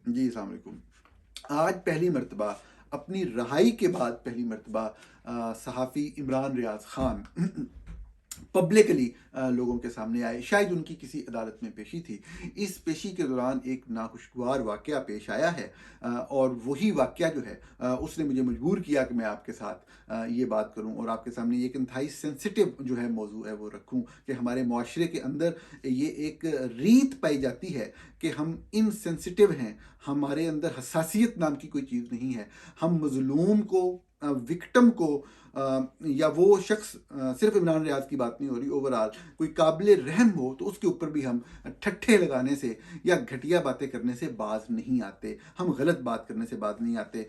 जी, अस्सलाम वालेकुम। आज पहली मर्तबा अपनी रहाई के बाद पहली मर्तबा सहाफ़ी इमरान रियाज़ ख़ान पब्लिकली लोगों के सामने आए। शायद उनकी किसी अदालत में पेशी थी। इस पेशी के दौरान एक नाखुशगवार वाक़या पेश आया है, और वही वाक़या जो है उसने मुझे मजबूर किया कि मैं आपके साथ ये बात करूं और आपके सामने ये एक इंतहाई सेंसिटिव जो है मौजू है वो रखूं कि हमारे माशरे के अंदर ये एक रीत पाई जाती है कि हम इनसेंसिटिव हैं, हमारे अंदर हसासियत नाम की कोई चीज़ नहीं है। हम मज़लूम को, विक्टिम को, या वो शख्स, सिर्फ इमरान रियाज की बात नहीं हो रही, ओवरऑल कोई काबिल रहम हो तो उसके ऊपर भी हम ठट्ठे लगाने से या घटिया बातें करने से बाज नहीं आते, हम गलत बात करने से बाज नहीं आते।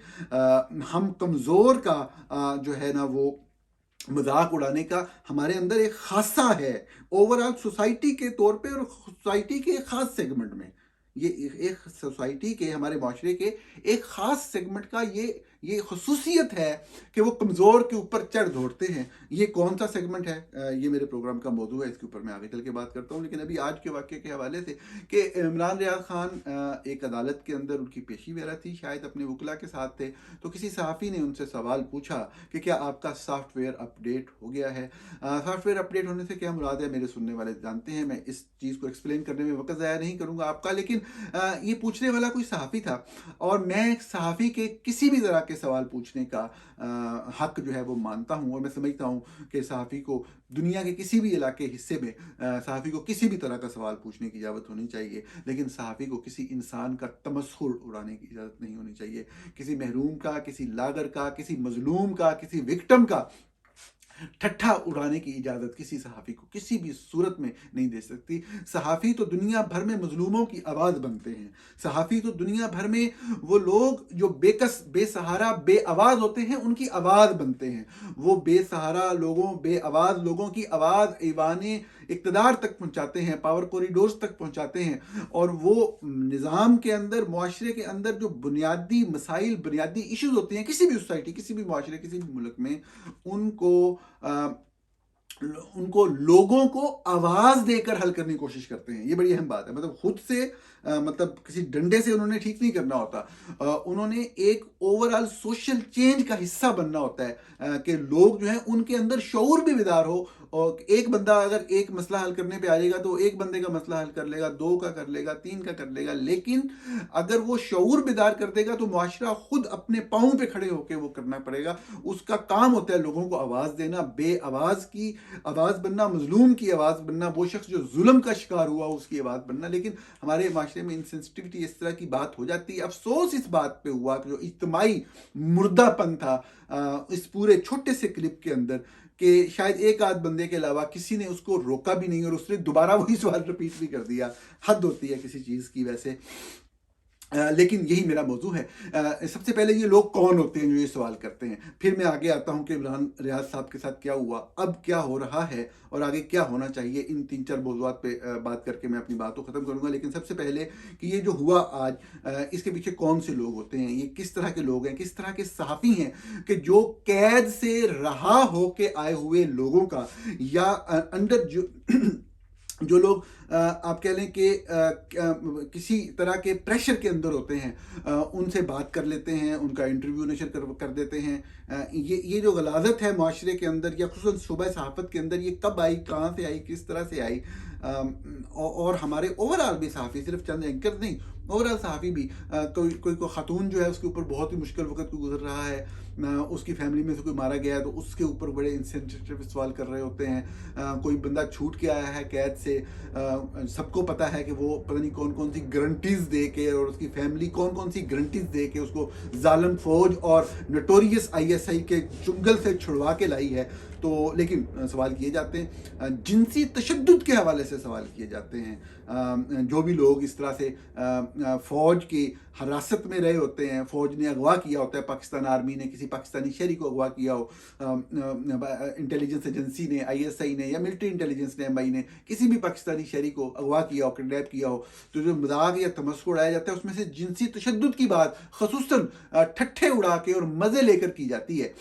हम कमज़ोर का जो है ना वो मजाक उड़ाने का हमारे अंदर एक खासा है, ओवरऑल सोसाइटी के तौर पे और सोसाइटी के एक खास सेगमेंट में। ये एक सोसाइटी के, हमारे माशरे के एक खास सेगमेंट का ये खसूसियत है कि वो कमज़ोर के ऊपर चढ़ दौड़ते हैं। ये कौन सा सेगमेंट है, ये मेरे प्रोग्राम का मौजू है, इसके ऊपर मैं आगे चल के बात करता हूँ। लेकिन अभी आज के वाक़े के हवाले से कि इमरान रियाज खान एक अदालत के अंदर उनकी पेशी वगैरह थी, शायद अपने वकला के साथ थे, तो किसी सहाफ़ी ने उनसे सवाल पूछा कि क्या आपका सॉफ्टवेयर अपडेट हो गया है। सॉफ्टवेयर अपडेट होने से क्या मुराद है, मेरे सुनने वाले जानते हैं, मैं इस चीज़ को एक्सप्लेन करने में वक्त ज़ाया नहीं करूँगा आपका। लेकिन ये पूछने वाला कोई सहाफ़ी था, और मैं सहाफ़ी के किसी भी तरह के सवाल पूछने का हक जो है वो मानता हूँ, और मैं समझता हूँ कि सहाफ़ी को दुनिया के किसी भी इलाके हिस्से में सहाफ़ी को किसी भी तरह का सवाल पूछने की इजाज़त होनी चाहिए। लेकिन सहाफ़ी को किसी इंसान का तमस्खुर उड़ाने की इजाज़त नहीं होनी चाहिए। किसी महरूम का, किसी लागर का, किसी मजलूम का, किसी विक्टम का ठट्ठा उड़ाने की इजाज़त किसी सहाफ़ी को किसी भी सूरत में नहीं दे सकती। सहाफ़ी तो दुनिया भर में मज़लूमों की आवाज़ बनते हैं। सहाफ़ी तो दुनिया भर में वो लोग जो बेकस, बेसहारा, बेआवाज़ होते हैं, उनकी आवाज़ बनते हैं। वो बेसहारा लोगों, बेआवाज़ लोगों की आवाज़ ईवाने इक़्तिदार तक पहुँचाते हैं, पावर कॉरिडोर्स तक पहुँचाते हैं, और वो निज़ाम के अंदर, मुआशरे के अंदर जो बुनियादी मसाइल, बुनियादी इश्यूज़ होते हैं किसी भी सोसाइटी, किसी भी मुआशरे, किसी भी मुल्क में, उनको उनको लोगों को आवाज देकर हल करने की कोशिश करते हैं। ये बड़ी अहम बात है। मतलब खुद से, मतलब किसी डंडे से उन्होंने ठीक नहीं करना होता। उन्होंने एक ओवरऑल सोशल चेंज का हिस्सा बनना होता है, कि लोग जो है उनके अंदर शऊर भी बेदार हो, और एक बंदा अगर एक मसला हल करने पे आ जाएगा तो एक बंदे का मसला हल कर लेगा, दो का कर लेगा, तीन का कर लेगा। लेकिन अगर वो शऊर बेदार कर देगा तो मुआशरा खुद अपने पाँव पे खड़े होकर वो करना पड़ेगा। उसका काम होता है लोगों को आवाज़ देना, बे आवाज़ की आवाज़ बनना, मजलूम की आवाज़ बनना, वो शख्स जो जुल्म का शिकार हुआ उसकी आवाज़ बनना। लेकिन हमारे माशरे में इनसेंसिटिविटी, इस तरह की बात हो जाती है। अफसोस इस बात पे हुआ कि जो इज्तिमाई मुर्दापन था इस पूरे छोटे से क्लिप के अंदर, कि शायद एक आध बंदे के अलावा किसी ने उसको रोका भी नहीं, और उसने दोबारा वही सवाल रिपीट भी कर दिया। हद होती है किसी चीज़ की वैसे। लेकिन यही मेरा मौजू है। सबसे पहले ये लोग कौन होते हैं जो ये सवाल करते हैं, फिर मैं आगे आता हूँ कि इमरान रियाज साहब के साथ क्या हुआ, अब क्या हो रहा है, और आगे क्या होना चाहिए। इन तीन चार मौज़ूआत पे बात करके मैं अपनी बात को ख़त्म करूँगा। लेकिन सबसे पहले कि ये जो हुआ आज, इसके पीछे कौन से लोग होते हैं, ये किस तरह के लोग हैं, किस तरह के सहाफ़ी हैं कि जो कैद से रहा हो के आए हुए लोगों का, या अंडर जो जो लोग आप कह लें कि किसी तरह के प्रेशर के अंदर होते हैं, उनसे बात कर लेते हैं, उनका इंटरव्यू नशर कर देते हैं। ये जो गलाजत है माशरे के अंदर, या खुसूसन शुबह सहाफ़त के अंदर, ये कब आई, कहाँ से आई, किस तरह से आई। और हमारे ओवरऑल भी सहाफ़ी, सिर्फ चंद एंकर नहीं, ओवरऑल सहाफ़ी भी, कोई कोई को ख़ातून जो है उसके ऊपर बहुत ही मुश्किल वक्त गुजर रहा है, उसकी फैमिली में से कोई मारा गया है तो उसके ऊपर बड़े इंसेंसिटिव सवाल कर रहे होते हैं। कोई बंदा छूट के आया है कैद से, सबको पता है कि वो पता नहीं कौन कौन सी गारंटीज़ दे के, और उसकी फैमिली कौन कौन सी गारंटीज़ दे के उसको जालिम फौज और नटोरियस आईएसआई के चुंगल से छुड़वा के लाई है। तो लेकिन सवाल किए जाते हैं, जिनसी तशद्दुद के हवाले से सवाल किए जाते हैं। जो भी लोग इस तरह से फ़ौज की हिरासत में रहे होते हैं, फ़ौज ने अगवा किया होता है, पाकिस्तान आर्मी ने किसी पाकिस्तानी शहरी को अगवा किया हो, इंटेलिजेंस एजेंसी ने, आईएसआई ने, या मिलिट्री इंटेलिजेंस ने, एमआई ने किसी भी पाकिस्तानी शहरी को अगवा किया हो, किडनैप किया हो, तो जो मजाक या तमस्कुर उड़ाया जाता है उसमें से जिनसी तशद्दुद की बात खसूसन ठट्ठे उड़ा के और मज़े लेकर की जाती है।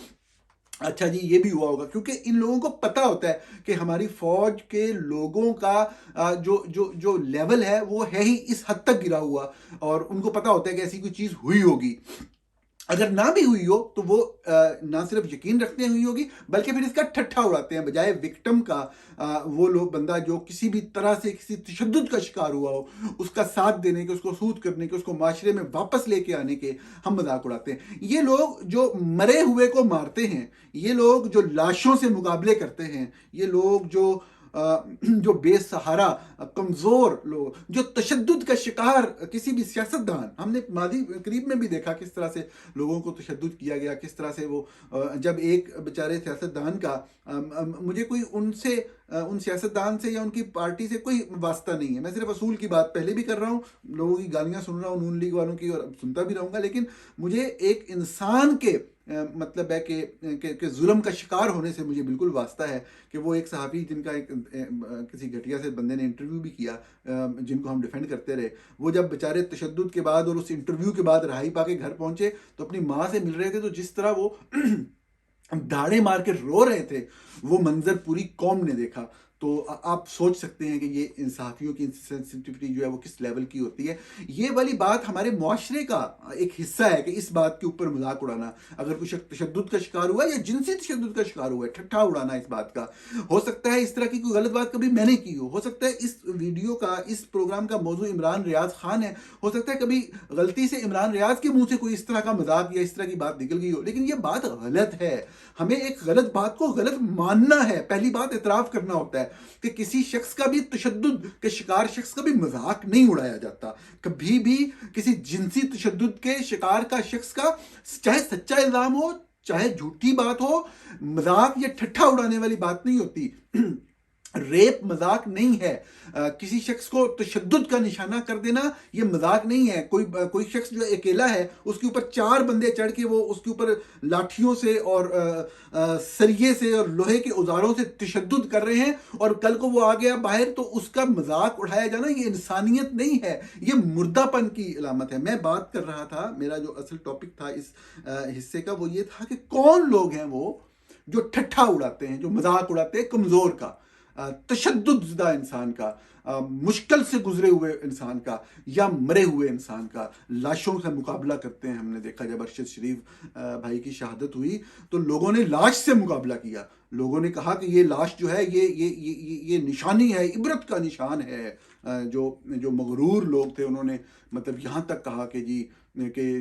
अच्छा जी, ये भी हुआ होगा, क्योंकि इन लोगों को पता होता है कि हमारी फौज के लोगों का जो जो जो लेवल है वो है ही इस हद तक गिरा हुआ, और उनको पता होता है कि ऐसी कोई चीज हुई होगी। अगर ना भी हुई हो तो वो ना सिर्फ यकीन रखते हुई होगी, बल्कि फिर इसका ठट्ठा उड़ाते हैं, बजाय विक्टिम का। वो लोग, बंदा जो किसी भी तरह से किसी तशद्दुद का शिकार हुआ हो, उसका साथ देने के, उसको सूद करने के, उसको माशरे में वापस लेके आने के हम मजाक उड़ाते हैं। ये लोग जो मरे हुए को मारते हैं, ये लोग जो लाशों से मुकाबले करते हैं, ये लोग जो जो बेसहारा कमजोर लोग, जो तशद्दुद का शिकार किसी भी सियासतदान, हमने मादी करीब में भी देखा किस तरह से लोगों को तशद्दुद किया गया, किस तरह से वो जब एक बेचारे सियासतदान का मुझे कोई उनसे उन सियासतदान से या उनकी पार्टी से कोई वास्ता नहीं है, मैं सिर्फ असूल की बात पहले भी कर रहा हूँ, लोगों की गालियां सुन रहा हूँ नून लीग वालों की, और अब सुनता भी रहूंगा, लेकिन मुझे एक इंसान के मतलब है कि जुल्म का शिकार होने से मुझे बिल्कुल वास्ता है कि वो एक सहाफ़ी जिनका एक किसी घटिया से बंदे ने इंटरव्यू भी किया, जिनको हम डिफेंड करते रहे, वो जब बेचारे तशद्दुद के बाद और उस इंटरव्यू के बाद रहाई पाके घर पहुंचे तो अपनी माँ से मिल रहे थे, तो जिस तरह वो दाड़े मार के रो रहे थे, वो मंजर पूरी कौम ने देखा। तो आप सोच सकते हैं कि ये इंसाफियों की सेंसिटिविटी जो है वो किस लेवल की होती है। ये वाली बात हमारे मुआशरे का एक हिस्सा है कि इस बात के ऊपर मजाक उड़ाना, अगर कुछ तशद्दुद का शिकार हुआ या जिनसी तशद्दुद का शिकार हुआ है, ठट्ठा उड़ाना इस बात का। हो सकता है इस तरह की कोई गलत बात कभी मैंने की हो सकता है इस वीडियो का, इस प्रोग्राम का मौजू इमरान रियाज खान है, हो सकता है कभी गलती से इमरान रियाज के मुंह से कोई इस तरह का मजाक या इस तरह की बात निकल गई हो, लेकिन ये बात गलत है। हमें एक गलत बात को गलत मानना है, पहली बात इतराफ करना होता है कि किसी शख्स का भी, तशद्दुद के शिकार शख्स का भी मजाक नहीं उड़ाया जाता कभी भी। किसी जिनसी तशद्दुद के शिकार का शख्स का, चाहे सच्चा इल्जाम हो चाहे झूठी बात हो, मजाक या ठट्ठा उड़ाने वाली बात नहीं होती। रेप मजाक नहीं है। किसी शख्स को तशद्दुद का निशाना कर देना ये मजाक नहीं है। कोई शख्स जो अकेला है, उसके ऊपर 4 बंदे चढ़ के वो उसके ऊपर लाठियों से और सरिये से और लोहे के औजारों से तशद्दुद कर रहे हैं, और कल को वो आ गया बाहर तो उसका मजाक उड़ाया जाना ये इंसानियत नहीं है, ये मुर्दापन की अलामत है। मैं बात कर रहा था, मेरा जो असल टॉपिक था इस हिस्से का वो ये था कि कौन लोग हैं वो जो ठट्ठा उड़ाते हैं, जो मजाक उड़ाते हैं कमजोर का, तशद्दुदज़दा इंसान का, मुश्किल से गुजरे हुए इंसान का, या मरे हुए इंसान का, लाशों से मुकाबला करते हैं। हमने देखा जब अरशद शरीफ भाई की शहादत हुई तो लोगों ने लाश से मुकाबला किया, लोगों ने कहा कि ये लाश जो है ये निशानी है, इबरत का निशान है। जो जो मगरूर लोग थे उन्होंने मतलब यहाँ तक कहा कि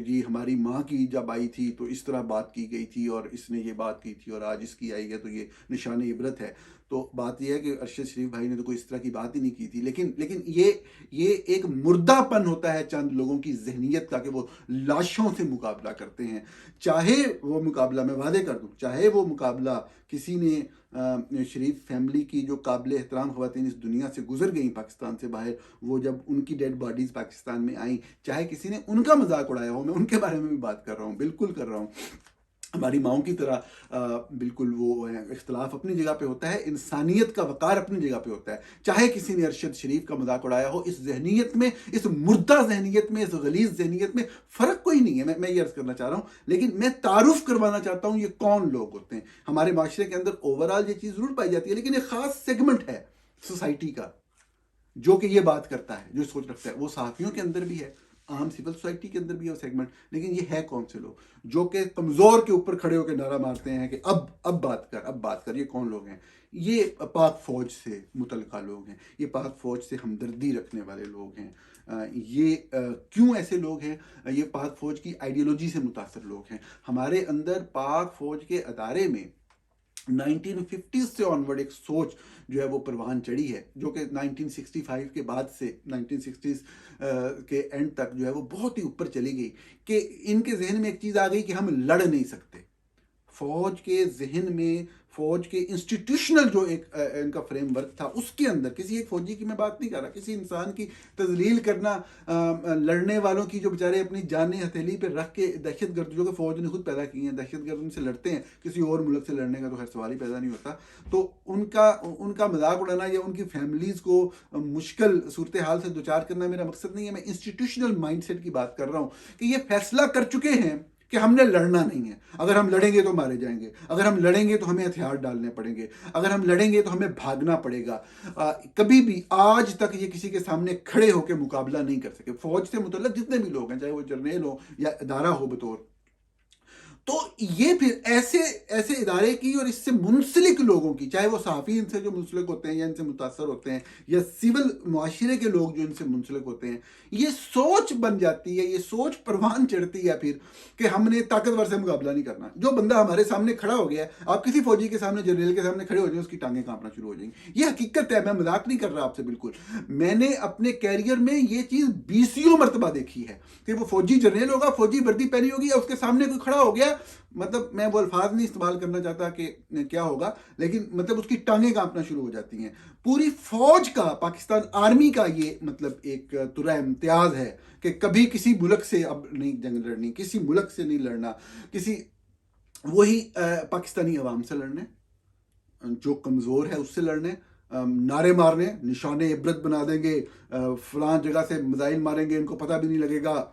जी हमारी माँ की जब आई थी तो इस तरह बात की गई थी और इसने ये बात की थी और आज इसकी आई है तो ये निशान इबरत है। तो बात यह है कि अरशद शरीफ भाई ने तो कोई इस तरह की बात ही नहीं की थी, लेकिन ये एक मुर्दापन होता है चंद लोगों की जहनीत का कि वो लाशों से मुकाबला करते हैं। चाहे वो मुकाबला, मैं वादे कर दूं, चाहे वो मुकाबला किसी ने शरीफ फैमिली की जो काबिल एहतराम ख़वातीन इस दुनिया से गुजर गई पाकिस्तान से बाहर, वो जब उनकी डेड बॉडीज़ पाकिस्तान में आई, चाहे किसी ने उनका मजाक उड़ाया हो, मैं उनके बारे में भी बात कर रहा हूँ, बिल्कुल कर रहा हूँ। हमारी माओं की तरह बिल्कुल वो इख्तलाफ अपनी जगह पे होता है, इंसानियत का वकार अपनी जगह पे होता है। चाहे किसी ने अरशद शरीफ का मजाक उड़ाया हो, इस जहनीत में, इस मुर्दा जहनीत में, इस गलीज जहनीत में फ़र्क कोई नहीं है। मैं ये अर्ज़ करना चाह रहा हूँ, लेकिन मैं तारुफ करवाना चाहता हूँ ये कौन लोग होते हैं। हमारे माशरे के अंदर ओवरऑल ये चीज़ ज़रूर पाई जाती है, लेकिन एक ख़ास सेगमेंट है सोसाइटी का जो कि ये बात करता है, जो सोच रखता है। वो सहाफ़ियों के अंदर भी है, आम सिविल सोसाइटी के अंदर भी है वो सेगमेंट, लेकिन ये है कौन से लोग जो कि कमज़ोर के ऊपर खड़े होकर नारा मारते हैं कि अब बात कर। ये कौन लोग हैं? ये पाक फ़ौज से मुतल्लिका लोग हैं, ये पाक फ़ौज से हमदर्दी रखने वाले लोग हैं। ये क्यों ऐसे लोग हैं? ये पाक फ़ौज की आइडियोलॉजी से मुतासर लोग हैं। हमारे अंदर पाक फ़ौज के अदारे में 1950 से ऑनवर्ड एक सोच जो है वो परवान चढ़ी है, जो कि 1965 के बाद से 1960s के एंड तक जो है वो बहुत ही ऊपर चली गई कि इनके जहन में एक चीज़ आ गई कि हम लड़ नहीं सकते। फौज के जहन में, फौज के इंस्टीट्यूशनल जो एक इनका फ्रेमवर्क था, उसके अंदर किसी एक फौजी की मैं बात नहीं कर रहा, किसी इंसान की तजलील करना, लड़ने वालों की जो बेचारे अपनी जान हथेली पे रख के, दहशतगर्द जो कि फौज ने खुद पैदा की हैं, दहशतगर्द उनसे लड़ते हैं, किसी और मुल्क से लड़ने का तो खैर सवाल ही पैदा नहीं होता। तो उनका मजाक उड़ाना या उनकी फैमिलीज़ को मुश्किल सूरत हाल से दो चार करना मेरा मकसद नहीं है। मैं इंस्टीट्यूशनल माइंड सेट की बात कर रहा हूँ कि ये फैसला कर चुके हैं कि हमने लड़ना नहीं है, अगर हम लड़ेंगे तो मारे जाएंगे, अगर हम लड़ेंगे तो हमें हथियार डालने पड़ेंगे, अगर हम लड़ेंगे तो हमें भागना पड़ेगा। कभी भी आज तक ये किसी के सामने खड़े होकर मुकाबला नहीं कर सके। फौज से मुतल्लक जितने भी लोग हैं, चाहे वो जर्नल हो या इदारा हो बतौर, तो ये फिर ऐसे ऐसे इदारे की और इससे मुंसलिक लोगों की, चाहे वो सहाफ़ी इनसे जो मुंसलिक होते हैं या इनसे मुतासर होते हैं, या सिविल मुआशरे के लोग जो इनसे मुंसलिक होते हैं, ये सोच बन जाती है, ये सोच परवान चढ़ती है फिर कि हमने ताकतवर से मुकाबला नहीं करना। जो बंदा हमारे सामने खड़ा हो गया है, आप किसी फौजी के सामने, जनरल के सामने खड़े हो जाए, उसकी टांगें कांपना शुरू हो जाएंगी। ये हकीकत है, मैं मजाक नहीं कर रहा आपसे बिल्कुल। मैंने अपने कैरियर में ये चीज़ 20 मरतबा देखी है कि वो फौजी जनरल होगा, फौजी वर्दी पहनी होगी, और उसके सामने कोई खड़ा हो गया, मतलब मैं वो अल्फाज नहीं इस्तेमाल करना चाहता कि क्या होगा, लेकिन मतलब उसकी टांगें कांपना शुरू हो जाती हैं। पूरी फौज का, पाकिस्तान आर्मी का ये मतलब एक तुरा इम्तियाज है कि कभी किसी मुल्क से अब नहीं जंग लड़नी, किसी मुल्क से नहीं लड़ना, किसी वही पाकिस्तानी अवाम से लड़ने, जो कमज़ोर है उससे लड़ने, नारे मारने, निशाने इबरत बना देंगे, फलां जगह से मिसाइल मारेंगे, इनको पता भी नहीं लगेगा।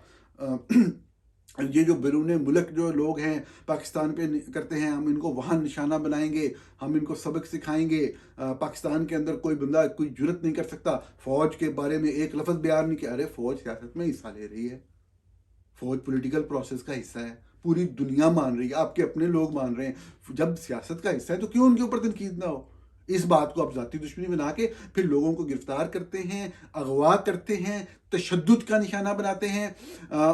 ये जो बैरून मुल्क जो लोग हैं पाकिस्तान पे करते हैं, हम इनको वहाँ निशाना बनाएंगे, हम इनको सबक सिखाएंगे। पाकिस्तान के अंदर कोई बंदा कोई जुर्रत नहीं कर सकता फ़ौज के बारे में एक लफ्ज़ बयान नहीं किया। अरे फ़ौज सियासत में हिस्सा ले रही है, फ़ौज पॉलिटिकल प्रोसेस का हिस्सा है, पूरी दुनिया मान रही है, आपके अपने लोग मान रहे हैं। जब सियासत का हिस्सा है तो क्यों उनके ऊपर तनकीद ना हो। इस बात को आप ज़ाती दुश्मनी बना के फिर लोगों को गिरफ्तार करते हैं, अगवा करते हैं, तशद्दुद का निशाना बनाते हैं,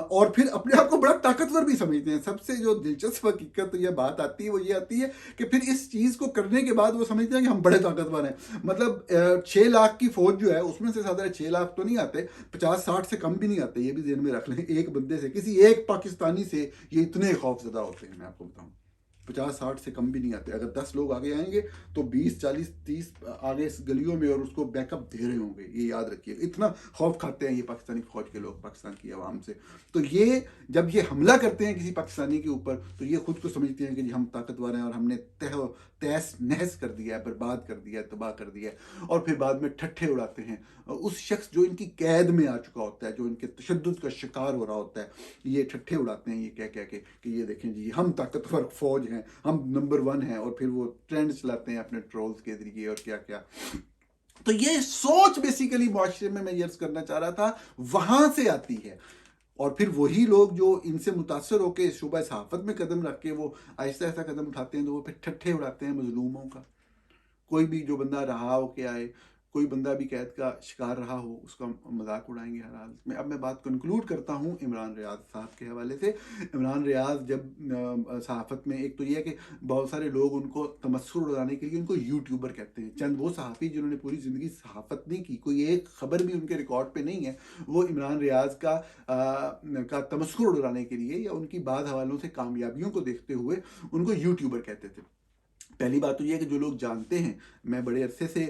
और फिर अपने आप को बड़ा ताकतवर भी समझते हैं। सबसे जो दिलचस्प हकीकत ये बात आती है वो ये आती है कि फिर इस चीज़ को करने के बाद वो समझते हैं कि हम बड़े ताकतवर हैं। मतलब 6 लाख की फौज जो है उसमें से साधारण 6 लाख तो नहीं आते, 50-60 से कम भी नहीं आते, ये भी ज़हन में रख लें। एक बंदे से, किसी एक पाकिस्तानी से ये इतने खौफजदा होते हैं, मैं आपको बताऊँ 50-60 से कम भी नहीं आते। अगर 10 लोग आगे आएंगे तो 20-40-30 आगे इस गलियों में और उसको बैकअप दे रहे होंगे, ये याद रखिए। इतना खौफ खाते हैं ये पाकिस्तानी फौज के लोग पाकिस्तान की आवाम से। तो ये जब ये हमला करते हैं किसी पाकिस्तानी के ऊपर, तो ये खुद को समझते हैं कि जी हम ताकतवर हैं और हमने तहस नहस कर दिया है, बर्बाद कर दिया है, तबाह कर दिया है। और फिर बाद में ठट्ठे उड़ाते हैं उस शख्स जो इनकी कैद में आ चुका होता है, जो इनके तशद्दुद का शिकार हो रहा होता है। ये ठट्ठे उड़ाते हैं ये कह कह के कि ये देखें जी हम ताकतवर फौज हैं, हम नंबर 1 हैं, और फिर वो ट्रेंड चलाते हैं अपने ट्रोल्स के जरिए और क्या क्या। तो ये सोच बेसिकली मुआशरे में मैं यर्ज करना चाह रहा था, वहां से आती है। और फिर वही लोग जो इनसे मुतासर होकर शुबा सहाफत में कदम रख के वो आहिस्ता आहिस्ता कदम उठाते हैं, तो वो फिर ठट्ठे उड़ाते हैं मजलूमों का। कोई भी जो बंदा रहा हो के आए, कोई बंदा भी कैद का शिकार रहा हो, उसका मजाक उड़ाएंगे हर हालत में। अब मैं बात कंक्लूड करता हूँ इमरान रियाज साहब के हवाले से। इमरान रियाज जब सहाफ़त में, एक तो ये है कि बहुत सारे लोग उनको तमस्सुर उड़ाने के लिए उनको यूट्यूबर कहते हैं। चंद वो सहाफ़ी जिन्होंने पूरी ज़िंदगी सहाफ़त नहीं की, कोई एक ख़बर भी उनके रिकॉर्ड पे नहीं है, वो इमरान रियाज का तमस्सुर उड़ाने के लिए या उनकी बाद हवालों से कामयाबियों को देखते हुए उनको यूट्यूबर कहते थे। पहली बात तो ये है कि जो लोग जानते हैं, मैं बड़े अरसे से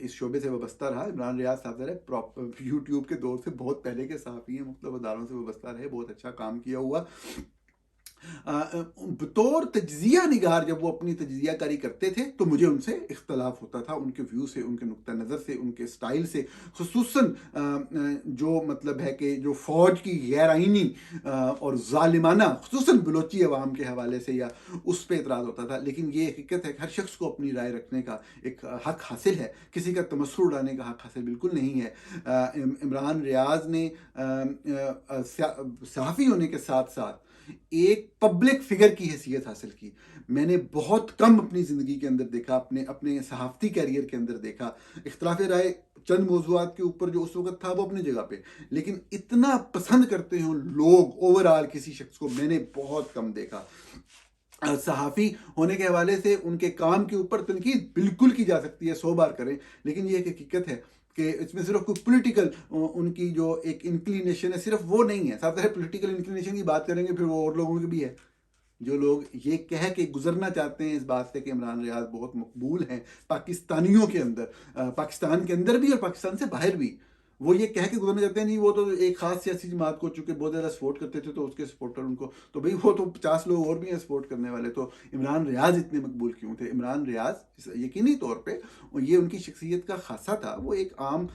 इस शोबे से वाबस्ता रहा। इमरान रियाज साहब यूट्यूब के दौर से बहुत पहले के सहाफ़ी हैं, मुख्तलिफ अदारों से वाबस्ता रहे, बहुत अच्छा काम किया हुआ। बतौर तज्जिया निगार जब वो अपनी तज्जिया कारी करते थे तो मुझे उनसे इख्तलाफ होता था, उनके व्यू से, उनके नुक्ता नज़र से, उनके स्टाइल से। खुसूसन जो मतलब है कि जो फ़ौज की गैर आइनी और ज़ालिमाना, खुसूसन बलोची अवाम के हवाले से, या उस पर एतराज़ होता था। लेकिन ये हकीकत है कि हर शख्स को अपनी राय रखने का एक हक हासिल है, किसी का तमस्सुर उड़ाने का हक हासिल बिल्कुल नहीं है। इमरान रियाज ने सहाफ़ी होने के साथ साथ एक पब्लिक फिगर की हैसियत हासिल की। मैंने बहुत कम अपनी ज़िंदगी के अंदर देखा, अपने अपने सहाफ़ती कैरियर के अंदर देखा। इख्तिलाफ़ राय चंद मौज़ूआत के ऊपर जो उस वक़्त था वो अपनी जगह पे, लेकिन इतना पसंद करते हो लोग ओवरऑल किसी शख्स को मैंने बहुत कम देखा। सहाफ़ी होने के हवाले से उनके काम के ऊपर तनकीद बिल्कुल की जा सकती है, 100 बार करें, लेकिन ये एक हकीकत है कि इसमें सिर्फ कोई पॉलिटिकल उनकी जो एक इंक्लिनेशन है, सिर्फ वो नहीं है। साथ साथ पॉलिटिकल इंक्लिनेशन की बात करेंगे फिर वो और लोगों की भी है, जो लोग ये कह के गुजरना चाहते हैं इस बात से कि इमरान रियाज बहुत मकबूल हैं पाकिस्तानियों के अंदर, पाकिस्तान के अंदर भी और पाकिस्तान से बाहर भी। वो ये कह के गुजरना चाहते हैं नहीं वो तो एक खास सियासी जमात को चूंकि बहुत ज़्यादा सपोर्ट करते थे तो उसके सपोर्टर उनको, तो भाई वो तो 50 लोग और भी हैं सपोर्ट करने वाले, तो इमरान रियाज इतने मकबूल क्यों थे। इमरान रियाज यकीनी तौर पे ये उनकी शख्सियत का खासा था। वो एक आम,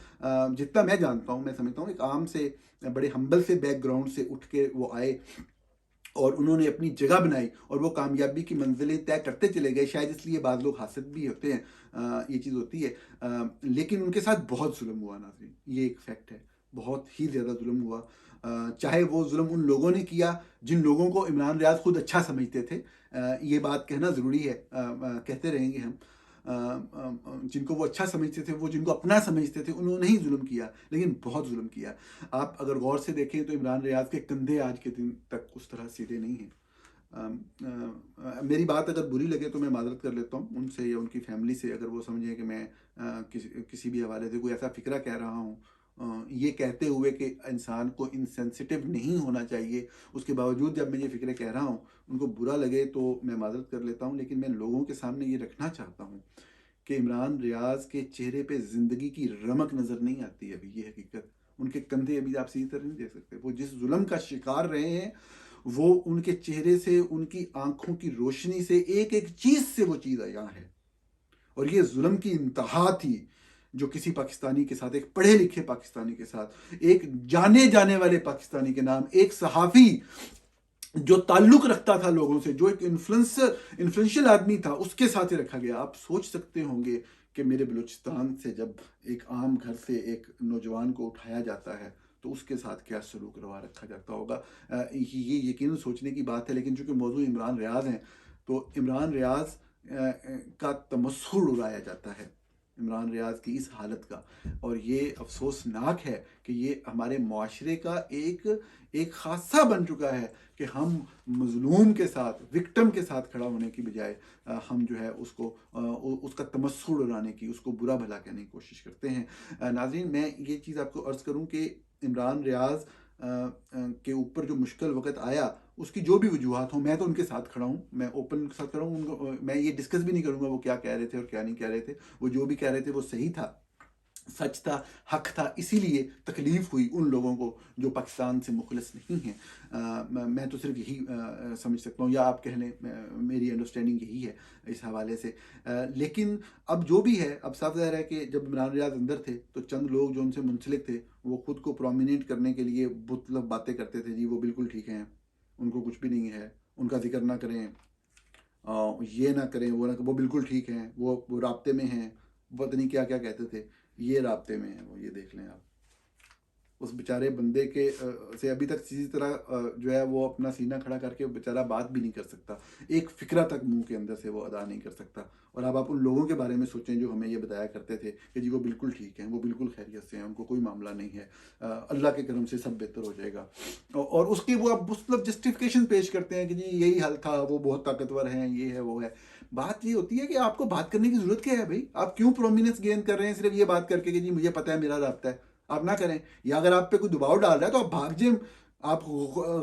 जितना मैं जानता हूँ, मैं समझता हूँ एक आम से बड़े हम्बल से बैकग्राउंड से उठ के वो आए और उन्होंने अपनी जगह बनाई और वो कामयाबी की मंजिलें तय करते चले गए। शायद इसलिए बाद लोग हासिल भी होते हैं, ये चीज़ होती है। लेकिन उनके साथ बहुत जुल्म हुआ नाज़रीन, ये एक फैक्ट है, बहुत ही ज़्यादा जुल्म हुआ। चाहे वो जुल्म उन लोगों ने किया जिन लोगों को इमरान रियाज खुद अच्छा समझते थे, ये बात कहना ज़रूरी है, कहते रहेंगे हम। जिनको वो अच्छा समझते थे, वो जिनको अपना समझते थे, उन्होंने ही जुल्म किया, लेकिन बहुत जुल्म किया। आप अगर गौर से देखें तो इमरान रियाज के कंधे आज के दिन तक उस तरह सीधे नहीं हैं। मेरी बात अगर बुरी लगे तो मैं माजरत कर लेता हूँ उनसे या उनकी फैमिली से, अगर वो समझें कि मैं किसी भी हवाले से कोई ऐसा फ़िक्रा कह रहा हूँ, ये कहते हुए कि इंसान को इनसेंसिटिव नहीं होना चाहिए, उसके बावजूद जब मैं ये फ़िक्रे कह रहा हूँ, उनको बुरा लगे तो मैं माजरत कर लेता हूँ। लेकिन मैं लोगों के सामने ये रखना चाहता हूँ कि इमरान रियाज के चेहरे पे ज़िंदगी की रमक नज़र नहीं आती अभी, ये हकीकत। उनके कंधे अभी आप सीधी तरह नहीं देख सकते। वो जिस जुल्म का शिकार रहे हैं, वो उनके चेहरे से, उनकी आंखों की रोशनी से, एक एक चीज़ से वो चीज़ अयां है। और ये जुल्म की इंतहा थी जो किसी पाकिस्तानी के साथ, एक पढ़े लिखे पाकिस्तानी के साथ, एक जाने जाने वाले पाकिस्तानी के नाम, एक सहाफ़ी जो ताल्लुक रखता था लोगों से, जो एक इन्फ्लुएंशियल आदमी था, उसके साथ ही रखा गया। आप सोच सकते होंगे कि मेरे बलूचिस्तान से जब एक आम घर से एक नौजवान को उठाया जाता है तो उसके साथ क्या सलूक रवा रखा जाता होगा। ये यकीनन सोचने की बात है। लेकिन चूंकि मौजूद इमरान रियाज हैं तो इमरान रियाज का तमस्खुर उड़ाया जाता है, इमरान रियाज की इस हालत का। और ये अफसोसनाक है कि ये हमारे माशरे का एक खासा बन चुका है कि हम मजलूम के साथ, विक्टिम के साथ खड़ा होने की बजाय हम जो है उसको उसका तमस्खुर उड़ाने की, उसको बुरा भला कहने की कोशिश करते हैं। नाज़रीन, मैं ये चीज़ आपको अर्ज़ करूं कि इमरान रियाज के ऊपर जो मुश्किल वक़्त आया, उसकी जो भी वजूहात हों, मैं तो उनके साथ खड़ा हूँ, मैं ओपन उनके साथ खड़ा हूँ। उनको मैं ये डिस्कस भी नहीं करूँगा वो क्या कह रहे थे और क्या नहीं कह रहे थे। वो जो भी कह रहे थे वो सही था, सच था, हक था। इसीलिए तकलीफ़ हुई उन लोगों को जो पाकिस्तान से मुखलिस नहीं हैं। मैं तो सिर्फ यही समझ सकता हूँ, या आप कह लें मेरी अंडरस्टैंडिंग यही है इस हवाले से। लेकिन अब जो भी है, अब साफ ज़ाहिर है कि जब इमरान रियाज अंदर थे तो चंद लोग जो उनसे मुंसलिक थे वो खुद को प्रोमिनेंट करने के लिए मतलब बातें करते थे, जी वो बिल्कुल ठीक हैं, उनको कुछ भी नहीं है, उनका जिक्र ना करें, ये ना करें, वो ना, वो बिल्कुल ठीक हैं, वो राब्ते में हैं, पता नहीं क्या क्या कहते थे, ये राब्ते में है वो, ये देख लें आप। उस बेचारे बंदे के से अभी तक किसी तरह जो है वो अपना सीना खड़ा करके बेचारा बात भी नहीं कर सकता, एक फिक्रा तक मुंह के अंदर से वो अदा नहीं कर सकता। और अब आप उन लोगों के बारे में सोचें जो हमें ये बताया करते थे कि जी वो बिल्कुल ठीक हैं, वो बिल्कुल खैरियत से हैं, उनको कोई मामला नहीं है, अल्लाह के करम से सब बेहतर हो जाएगा। और उसकी वो आप मतलब जस्टिफिकेशन पेश करते हैं कि जी यही हल था, वो बहुत ताकतवर हैं, ये है वो है। बात ये होती है कि आपको बात करने की जरूरत क्या है भाई? आप क्यों प्रोमिनेंस गेन कर रहे हैं सिर्फ ये बात करके कि जी मुझे पता है, मेरा राब्ता है? आप ना करें, या अगर आप पे कोई दबाव डाल रहा है तो आप भाग जाए, आप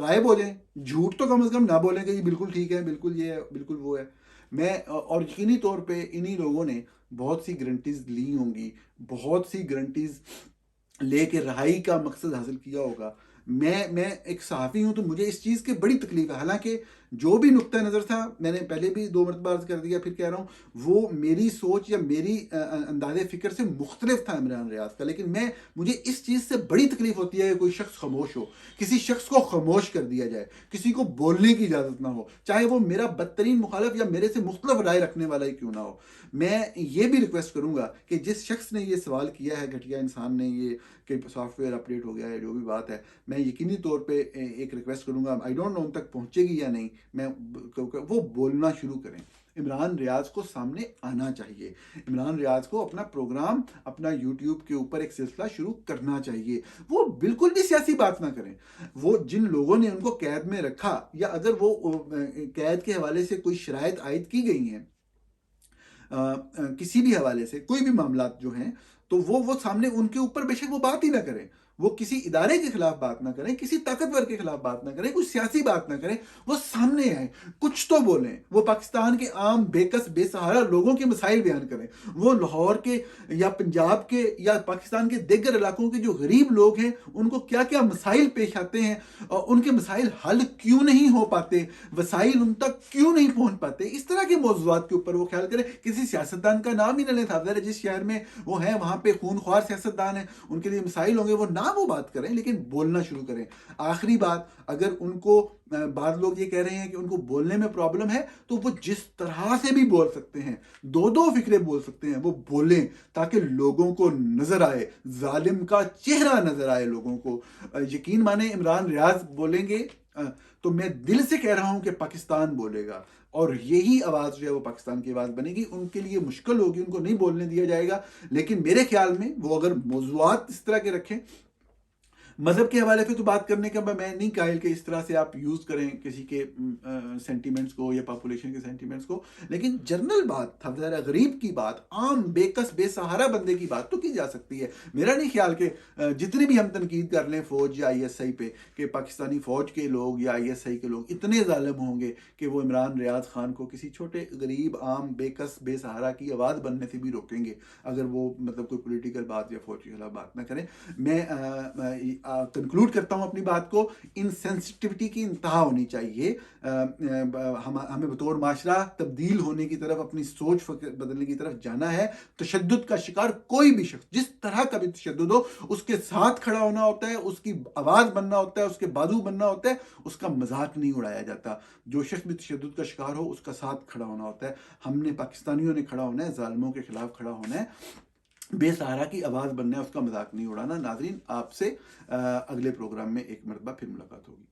गायब हो जाएं। झूठ तो कम से कम ना बोलें कि ये बिल्कुल ठीक है, बिल्कुल ये है, बिल्कुल वो है। मैं और यकीनी तौर पे इन्हीं लोगों ने बहुत सी गारंटीज ली होंगी, बहुत सी गारंटीज लेके रहाई का मकसद हासिल किया होगा। मैं एक सहाफ़ी हूँ तो मुझे इस चीज़ की बड़ी तकलीफ है। हालांकि जो भी नुक्ता नज़र था, मैंने पहले भी 2 मरतबा अर्ज़ कर दिया, फिर कह रहा हूँ, वो मेरी सोच या मेरी अंदाज़े फ़िक्र से मुख्तलिफ था इमरान रियाज का। लेकिन मुझे इस चीज़ से बड़ी तकलीफ होती है कि कोई शख्स खामोश हो, किसी शख्स को खामोश कर दिया जाए, किसी को बोलने की इजाज़त ना हो, चाहे वो मेरा बदतरीन मुखालिफ या मेरे से मुख्तलिफ राय रखने वाला ही क्यों ना हो। मैं ये भी रिक्वेस्ट करूँगा कि जिस शख्स ने ये सवाल किया है, घटिया इंसान ने, ये कि सॉफ्टवेयर अपडेट हो गया है, जो भी बात है, मैं यकीनी तौर पे एक रिक्वेस्ट करूंगा, आई डोंट नो उन तक पहुंचेगी या नहीं, मैं वो बोलना शुरू करें। इमरान रियाज को सामने आना चाहिए, इमरान रियाज को अपना प्रोग्राम, अपना यूट्यूब के ऊपर एक सिलसिला शुरू करना चाहिए। वो बिल्कुल भी सियासी बात ना करें। वो जिन लोगों ने उनको कैद में रखा, या अगर वो कैद के हवाले से कोई शराइत आयद की गई हैं, किसी भी हवाले से कोई भी मामला जो हैं, तो वो सामने उनके ऊपर बेशक वो बात ही ना करें, वो किसी इदारे के खिलाफ बात ना करें, किसी ताकतवर के खिलाफ बात ना करें, कोई सियासी बात ना करें, वो सामने आए, कुछ तो बोलें, वो पाकिस्तान के आम बेकस बेसहारा लोगों के मसाइल बयान करें। वो लाहौर के या पंजाब के या पाकिस्तान के दीगर इलाकों के जो गरीब लोग हैं उनको क्या क्या मसाइल पेश आते हैं, और उनके मसाइल हल क्यों नहीं हो पाते, वसाइल उन तक क्यों नहीं पहुंच पाते, इस तरह के मौजूदात के ऊपर वो ख्याल करें। किसी सियासतदान का नाम ही न लें, था जिस शहर में वो है वहां पे खूनख्वार सियासतदान है, उनके लिए मसाइल होंगे, वो जहां वो बात करें, लेकिन बोलना शुरू करें। आखिरी बात, अगर उनको बाद लोग ये कह रहे हैं कि उनको बोलने में प्रॉब्लम है, तो वो जिस तरह से भी बोल सकते हैं, दो दो फिक्रे बोल सकते हैं, वो बोलें ताकि लोगों को नजर आए, जालिम का चेहरा नजर आए लोगों को। यकीन माने इमरान रियाज बोलेंगे तो मैं दिल से कह रहा हूं कि पाकिस्तान बोलेगा, और यही आवाज जो है वो पाकिस्तान की आवाज बनेगी। उनके लिए मुश्किल होगी, उनको नहीं बोलने दिया जाएगा, लेकिन मेरे ख्याल में वो अगर मौजूआत इस तरह के रखें, मजहब के हवाले से तो बात करने का मैं नहीं कायल कि इस तरह से आप यूज करें किसी के सेंटीमेंट्स को या पॉपुलेशन के सेंटीमेंट्स को, लेकिन जनरल बात, हफ्तार गरीब की बात, आम बेकस बेसहारा बंदे की बात तो की जा सकती है। मेरा नहीं ख्याल कि जितनी भी हम तनकीद कर लें फौज या ISI पे, कि पाकिस्तानी फौज के लोग या ISI के लोग इतने जालिम होंगे कि वो इमरान रियाज खान को किसी छोटे गरीब आम बेकस बेसहारा की आवाज़ बनने से भी रोकेंगे, अगर वो मतलब कोई पोलिटिकल बात या फौज के खिलाफ बात ना करें। मैं कंक्लूड करता हूं अपनी बात को, इन सेंसिटिविटी की इंतहा होनी चाहिए। हमें बतौर माशरा तब्दील होने की तरफ, अपनी सोच बदलने की तरफ जाना है। तशद्दुद का शिकार कोई भी शख्स, जिस तरह का भी तशद्दुद हो, उसके साथ खड़ा होना होता है, उसकी आवाज बनना होता है, उसके बाजू बनना होता है, उसका मजाक नहीं उड़ाया जाता। जो शख्स भी तशद्दुद का शिकार हो, उसका साथ खड़ा होना होता है। हमने पाकिस्तानियों ने खड़ा होना है, जालिमों के खिलाफ खड़ा होना है, बेसहारा की आवाज बनना है, उसका मजाक नहीं उड़ाना। नाजरीन, आपसे अगले प्रोग्राम में एक मरतबा फिर मुलाकात होगी।